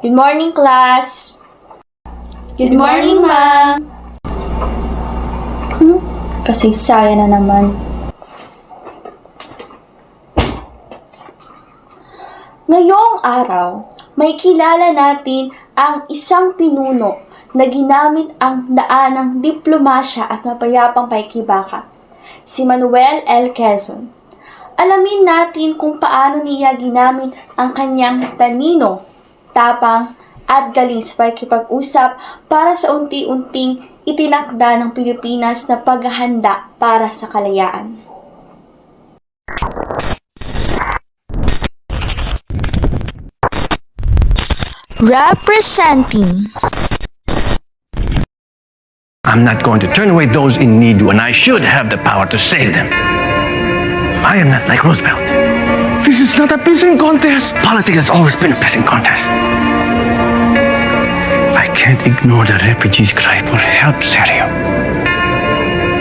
Good morning, class. Good morning, ma'am. Kasaysayan na naman. Ngayong araw, may kilala natin ang isang pinuno na ginamit ang daan ng diplomasya at mapayapang pakikibaka, si Manuel L. Quezon. Alamin natin kung paano niya ginamit ang kanyang talino, tapang at galing sa pakikipag-usap para sa unti-unting itinakda ng Pilipinas na paghahanda para sa kalayaan. Representing. I'm not going to turn away those in need when I should have the power to save them. I am not like Roosevelt. This is not a pissing contest. Politics has always been a pissing contest. I can't ignore the refugees' cry for help, Sergio.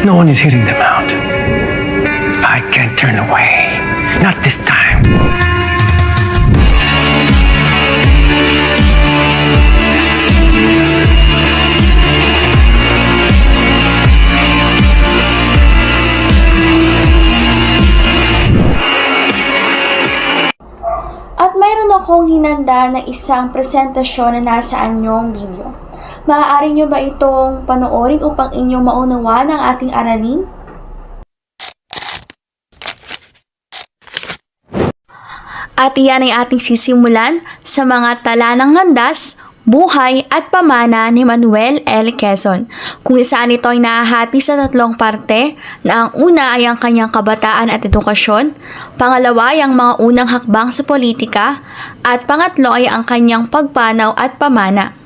No one is hearing them out. I can't turn away. Not this time. At mayroon akong hinanda na isang presentasyon na nasa anyong video. Maaari nyo ba itong panoorin upang inyong maunawaan ang ating aralin? At iyan ay ating sisimulan sa mga tala ng landas, buhay at pamana ni Manuel L. Quezon, kung saan ito ay nahahati sa tatlong parte na ang una ay ang kanyang kabataan at edukasyon, pangalawa ay ang mga unang hakbang sa politika, at pangatlo ay ang kanyang pagpanaw at pamana.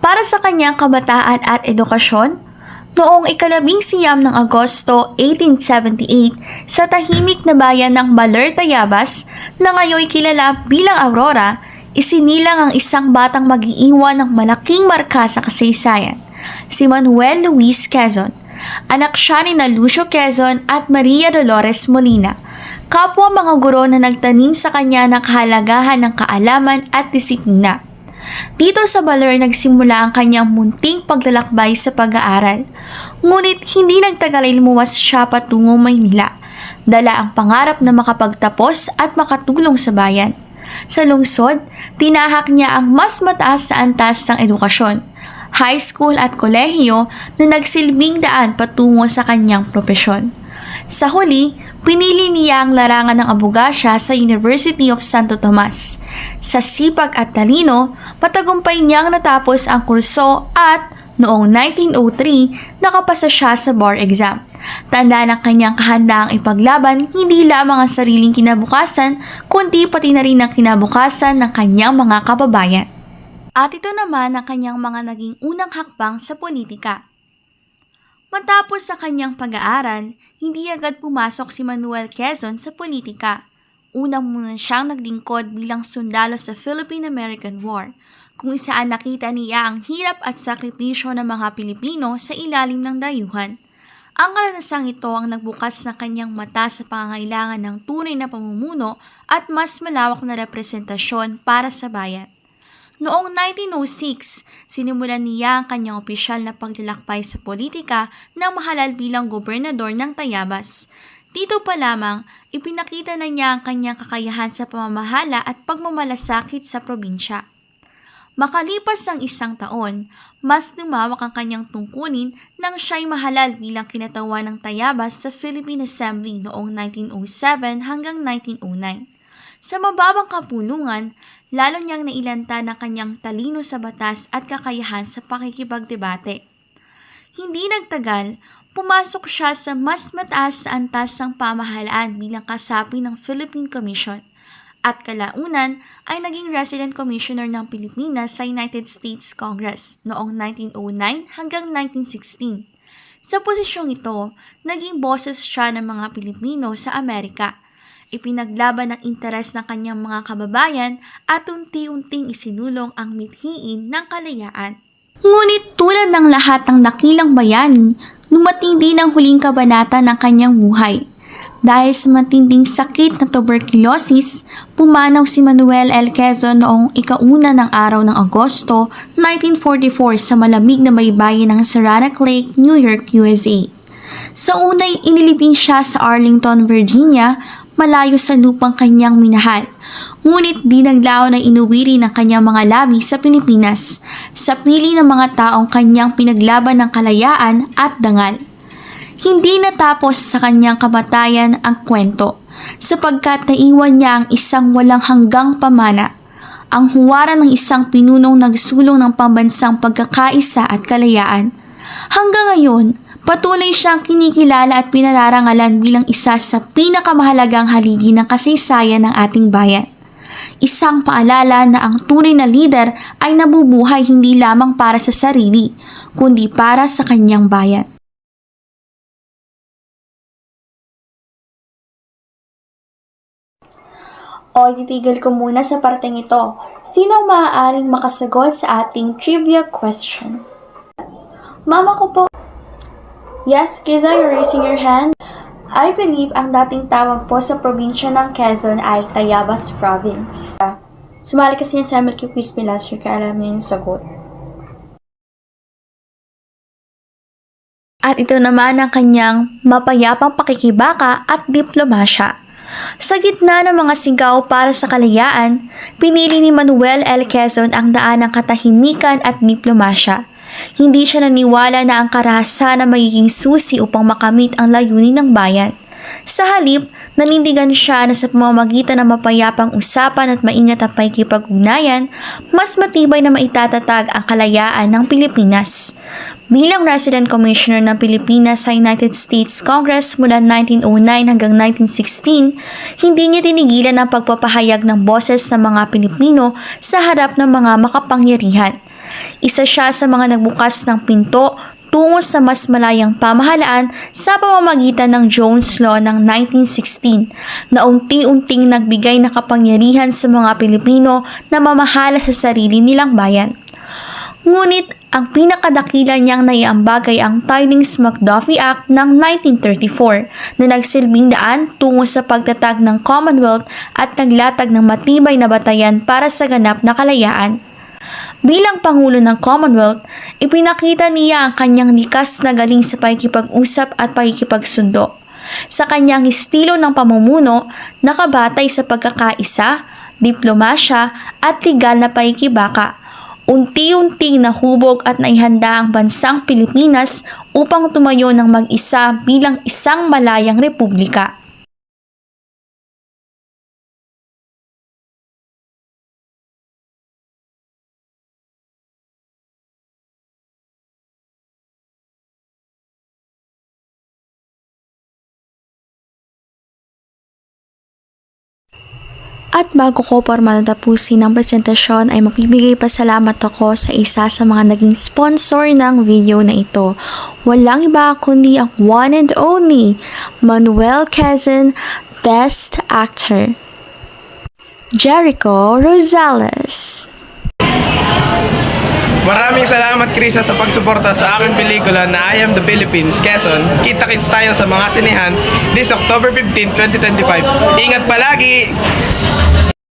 Para sa kanyang kabataan at edukasyon, noong ika-19 ng Agosto 1878 sa tahimik na bayan ng Baler, Tayabas na ngayon kilala bilang Aurora, isinilang ang isang batang mag-iiwan ng malaking marka sa kasaysayan, si Manuel Luis Quezon. Anak siya ni Lucio Quezon at Maria Dolores Molina, kapwa mga guro na nagtanim sa kanya ng kahalagahan ng kaalaman at disiplina. Dito sa Baler nagsimula ang kanyang munting paglalakbay sa pag-aaral. Ngunit hindi nagtagal ay lumuwas siya patungong Maynila. Dala ang pangarap na makapagtapos at makatulong sa bayan. Sa lungsod, tinahak niya ang mas mataas sa antas ng edukasyon, high school at kolehiyo na nagsilbing daan patungo sa kanyang propesyon. Sa huli, pinili niya ang larangan ng abogasya sa University of Santo Tomas. Sa sipag at talino, matagumpay niyang natapos ang kurso at noong 1903, nakapasa siya sa bar exam. Tanda ng kanyang kahandaang ipaglaban hindi lamang ang sariling kinabukasan, kundi pati na rin ang kinabukasan ng kanyang mga kababayan. At ito naman ang kanyang mga naging unang hakbang sa politika. Matapos sa kanyang pag-aaral, hindi agad pumasok si Manuel Quezon sa politika. Unang muna siyang naglingkod bilang sundalo sa Philippine-American War, kung saan nakita niya ang hirap at sakripisyo ng mga Pilipino sa ilalim ng dayuhan. Ang karanasang ito ang nagbukas ng kanyang mata sa pangangailangan ng tunay na pamumuno at mas malawak na representasyon para sa bayan. Noong 1906, sinimulan niya ang kanyang opisyal na paglalakbay sa politika nang mahalal bilang gobernador ng Tayabas. Dito pa lamang, ipinakita na niya ang kanyang kakayahan sa pamamahala at pagmamalasakit sa probinsya. Makalipas ang isang taon, mas lumawak ang kanyang tungkulin nang siya'y mahalal bilang kinatawan ng Tayabas sa Philippine Assembly noong 1907 hanggang 1909. Sa mababang kapulungan, lalo niyang nailanta ng kanyang talino sa batas at kakayahan sa pakikipagdebate. Hindi nagtagal, pumasok siya sa mas mataas sa antas ng pamahalaan bilang kasapi ng Philippine Commission. At kalaunan ay naging Resident Commissioner ng Pilipinas sa United States Congress noong 1909 hanggang 1916. Sa posisyong ito, naging boses siya ng mga Pilipino sa Amerika. Ipinaglaban ang interes ng kanyang mga kababayan at unti-unting isinulong ang mithiin ng kalayaan. Ngunit tulad ng lahat ng dakilang bayani, dumating din ang huling kabanata ng kanyang buhay. Dahil sa matinding sakit na tuberculosis, pumanaw si Manuel L. Quezon noong ika-1 ng araw ng Agosto 1944 sa malamig na baybayin ng Saranac Lake, New York, USA. Sa unay inilibing siya sa Arlington, Virginia, malayo sa lupang kanyang minahal. Ngunit di naglaon na inuwiri ng kanyang mga labi sa Pilipinas, sa pili ng mga taong kanyang pinaglaban ng kalayaan at dangal. Hindi natapos sa kanyang kamatayan ang kwento, sapagkat naiwan niya ang isang walang hanggang pamana, ang huwaran ng isang pinunong nagsulong ng pambansang pagkakaisa at kalayaan. Hanggang ngayon, patuloy siyang kinikilala at pinararangalan bilang isa sa pinakamahalagang haligi ng kasaysayan ng ating bayan. Isang paalala na ang tunay na lider ay nabubuhay hindi lamang para sa sarili, kundi para sa kanyang bayan. O, titigil ko muna sa parteng ito. Sino ang maaaring makasagot sa ating trivia question? Mama ko po. Yes, Kriza, you're raising your hand. I believe ang dating tawag po sa probinsya ng Quezon ay Tayabas Province. Sumali kasi yan sa MLQ Quiz me last year, kaya alam niyo yung sagot. At ito naman ang kanyang mapayapang pakikibaka at diplomasya. Sa gitna ng mga sigaw para sa kalayaan, pinili ni Manuel L. Quezon ang daan ng katahimikan at diplomasya. Hindi siya naniwala na ang karahasan na magiging susi upang makamit ang layunin ng bayan. Sa halip, nanindigan siya na sa pamamagitan ng mapayapang usapan at maingat ang pakikipag-ugnayan, mas matibay na maitatatag ang kalayaan ng Pilipinas. Bilang Resident Commissioner ng Pilipinas sa United States Congress mula 1909 hanggang 1916, hindi niya tinigilan ang pagpapahayag ng boses ng mga Pilipino sa harap ng mga makapangyarihan. Isa siya sa mga nagbukas ng pinto tungo sa mas malayang pamahalaan sa pamamagitan ng Jones Law ng 1916 na unti-unting nagbigay ng kapangyarihan sa mga Pilipino na mamahala sa sarili nilang bayan. Ngunit ang pinakadakila niyang naiambag ay ang Tydings-McDuffie Act ng 1934 na nagsilbing daan tungo sa pagtatag ng Commonwealth at naglatag ng matibay na batayan para sa ganap na kalayaan. Bilang Pangulo ng Commonwealth, ipinakita niya ang kanyang likas na galing sa pakikipag-usap at pakikipagsundo. Sa kanyang estilo ng pamumuno, nakabatay sa pagkakaisa, diplomasya at legal na pakikibaka. Unti-unting nahubog at naihanda ang bansang Pilipinas upang tumayo ng mag-isa bilang isang malayang republika. At bago ko formal na tapusin ang presentasyon ay magbibigay pasalamat ako sa isa sa mga naging sponsor ng video na ito. Walang iba kundi ang one and only Manuel Quezon Best Actor, Jericho Rosales. Maraming salamat, Krisa, sa pagsuporta sa aking pelikula na I Am the Philippines, Quezon. Kita-kits tayo sa mga sinehan this October 15, 2025. Ingat palagi!